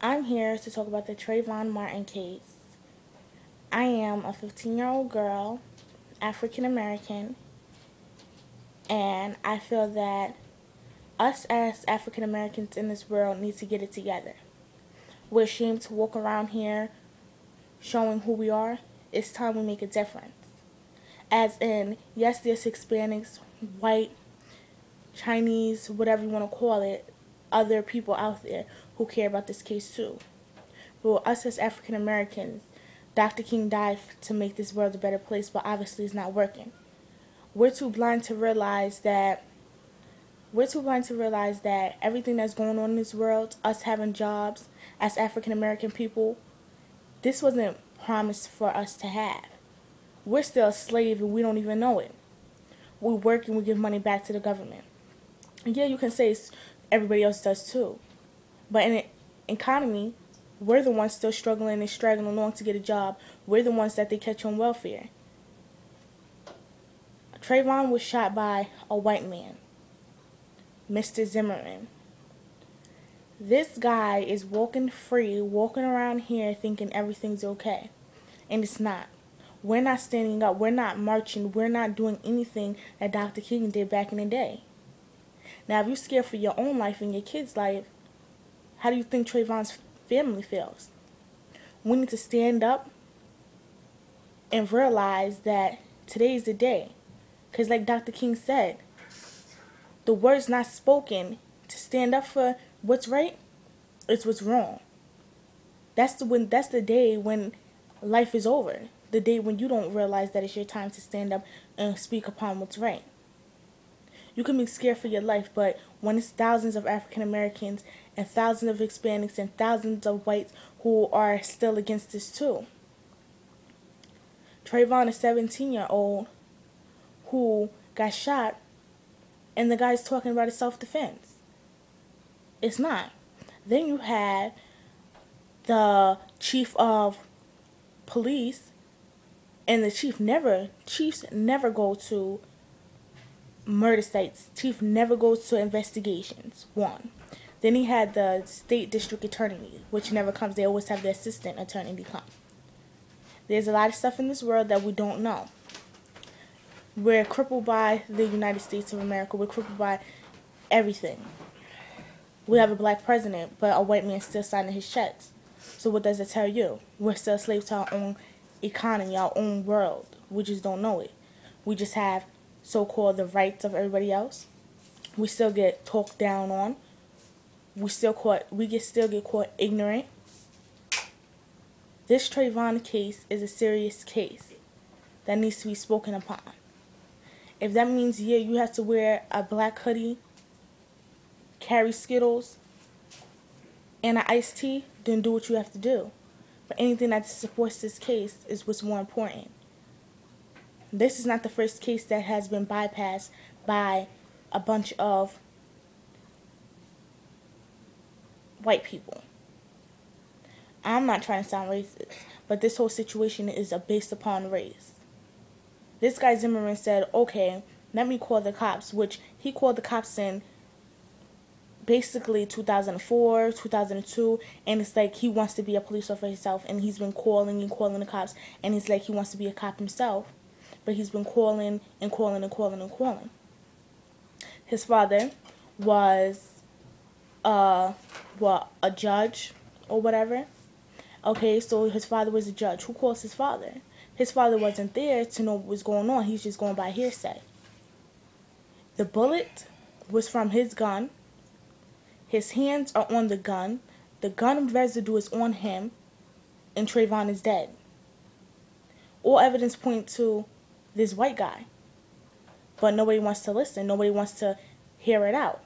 I'm here to talk about the Trayvon Martin case. I am a 15-year-old girl, African American, and I feel that us as African Americans in this world need to get it together. We're ashamed to walk around here showing who we are. It's time we make a difference. As in, yes, there's Hispanics, white, Chinese, whatever you want to call it, other people out there who care about this case too. But us as African Americans, Dr. King died to make this world a better place, but obviously it's not working. We're too blind to realize that everything that's going on in this world, us having jobs as African American people, this wasn't promised for us to have. We're still a slave and we don't even know it. We work and we give money back to the government. And yeah, you can say everybody else does too. But in an economy, we're the ones still struggling and straggling along to get a job. We're the ones that they catch on welfare. Trayvon was shot by a white man, Mr. Zimmerman. This guy is walking free, walking around here thinking everything's okay. And it's not. We're not standing up. We're not marching. We're not doing anything that Dr. King did back in the day. Now, if you're scared for your own life and your kid's life, how do you think Trayvon's family feels? We need to stand up and realize that today's the day. Because like Dr. King said, the word's not spoken to stand up for what's right, it's what's wrong. That's the day when life is over. The day when you don't realize that it's your time to stand up and speak upon what's right. You can be scared for your life, but when it's thousands of African Americans and thousands of Hispanics and thousands of whites who are still against this too. Trayvon, a 17-year-old who got shot, and the guy's talking about his self-defense. It's not. Then you had the chief of police, and the chiefs never go to murder sites. Chief never goes to investigations. One. Then he had the state district attorney, which never comes. They always have the assistant attorney come. There's a lot of stuff in this world that we don't know. We're crippled by the United States of America. We're crippled by everything. We have a black president, but a white man still signing his checks. So what does it tell you? We're still slaves to our own economy, our own world. We just don't know it. We just have so-called the rights of everybody else. We still get talked down on. We still get caught ignorant. This Trayvon case is a serious case that needs to be spoken upon. If that means, yeah, you have to wear a black hoodie, carry Skittles, and an iced tea, then do what you have to do. But anything that supports this case is what's more important. This is not the first case that has been bypassed by a bunch of white people. I'm not trying to sound racist, but this whole situation is based upon race. This guy Zimmerman said, okay, let me call the cops, which he called the cops in basically 2004, 2002, and it's like he wants to be a police officer himself, and he's been calling the cops, and it's like he wants to be a cop himself, but he's been calling and calling and calling and calling. His father was a judge or whatever. Okay, so his father was a judge. Who calls his father? His father wasn't there to know what was going on. He's just going by hearsay. The bullet was from his gun. His hands are on the gun. The gun residue is on him. And Trayvon is dead. All evidence point to this white guy. But nobody wants to listen. Nobody wants to hear it out.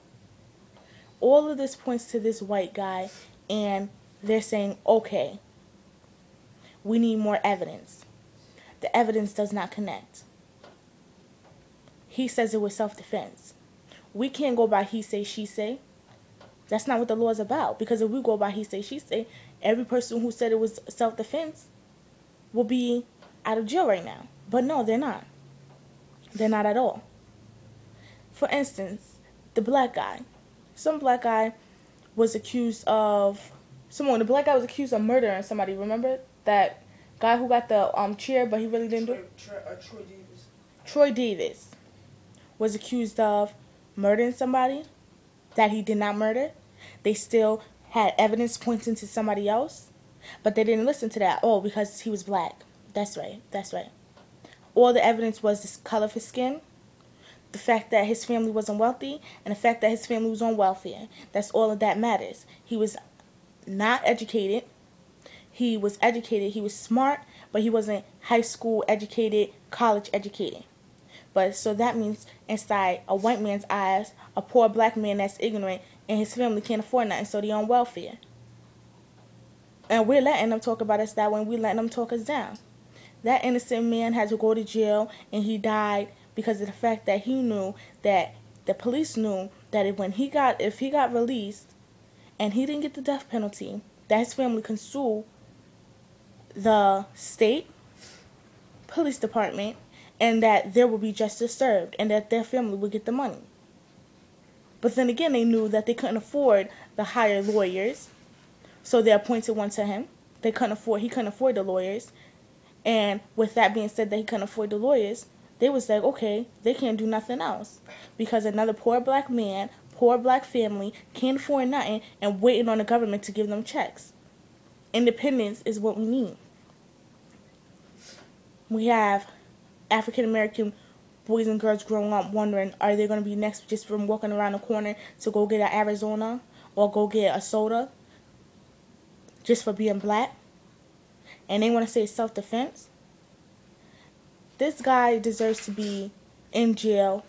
All of this points to this white guy. And they're saying, okay, we need more evidence. The evidence does not connect. He says it was self-defense. We can't go by he say, she say. That's not what the law is about. Because if we go by he say, she say, every person who said it was self-defense will be out of jail right now. But no, they're not. They're not at all. For instance, the black guy. Some black guy was accused of Simone, the black guy was accused of murdering somebody. Remember that guy who got the chair, but he really didn't do it? Troy Davis. Troy Davis was accused of murdering somebody that he did not murder. They still had evidence pointing to somebody else, but they didn't listen to that. Oh, because he was black. That's right. That's right. All the evidence was the color of his skin, the fact that his family wasn't wealthy, and the fact that his family was on welfare. That's all of that matters. He was not educated. He was educated. He was smart, but he wasn't high school educated, college educated. But so that means inside a white man's eyes, a poor black man that's ignorant and his family can't afford nothing, so they're on welfare. And we're letting them talk about us that way, and we're letting them talk us down. That innocent man had to go to jail, and he died because of the fact that he knew that the police knew that if he got released and he didn't get the death penalty, that his family can sue the state police department, and that there would be justice served, and that their family would get the money. But then again, they knew that they couldn't afford the higher lawyers, so they appointed one to him. He couldn't afford the lawyers, and with that being said, that he couldn't afford the lawyers, they was like, okay, they can't do nothing else because another poor black man, poor black family can't afford nothing and waiting on the government to give them checks. Independence is what we need. We have African American boys and girls growing up wondering, are they going to be next just from walking around the corner to go get an Arizona or go get a soda just for being black? And they want to say self-defense? This guy deserves to be in jail,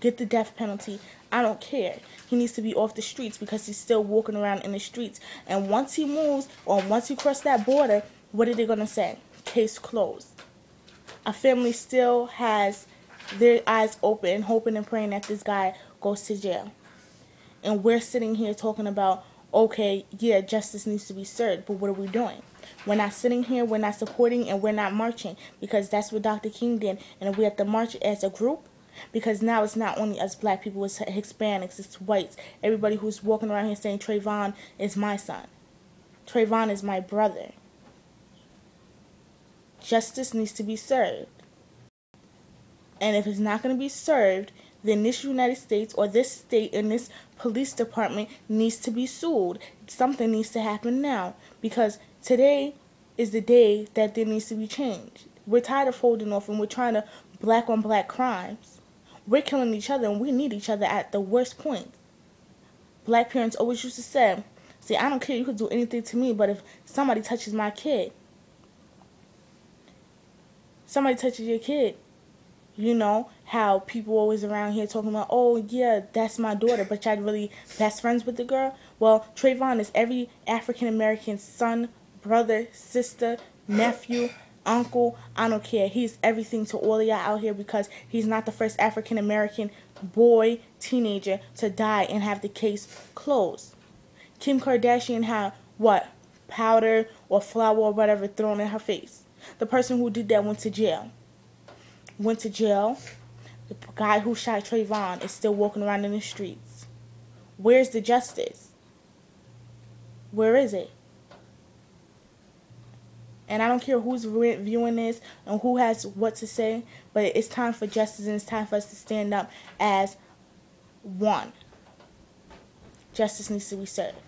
get the death penalty. I don't care. He needs to be off the streets because he's still walking around in the streets. And once he moves or once he crosses that border, what are they going to say? Case closed. A family still has their eyes open, hoping and praying that this guy goes to jail. And we're sitting here talking about, okay, yeah, justice needs to be served, but what are we doing? We're not sitting here, we're not supporting, and we're not marching, because that's what Dr. King did, and we have to march as a group, because now it's not only us black people, it's Hispanics, it's whites, everybody who's walking around here saying Trayvon is my son. Trayvon is my brother. Justice needs to be served. And if it's not going to be served, then this United States or this state and this police department needs to be sued. Something needs to happen now, because today is the day that there needs to be change. We're tired of holding off, and we're trying to black on black crimes. We're killing each other, and we need each other at the worst point. Black parents always used to say, see, I don't care, you could do anything to me, but if somebody touches my kid, somebody touches your kid, you know how people always around here talking about, oh yeah, that's my daughter, but y'all really best friends with the girl? Well, Trayvon is every African American son, brother, sister, nephew, uncle, I don't care. He's everything to all of y'all out here, because he's not the first African American boy, teenager to die and have the case closed. Kim Kardashian had what? Powder or flour or whatever thrown in her face. The person who did that went to jail. The guy who shot Trayvon is still walking around in the streets. Where's the justice? Where is it? And I don't care who's viewing this and who has what to say, but it's time for justice, and it's time for us to stand up as one. Justice needs to be served.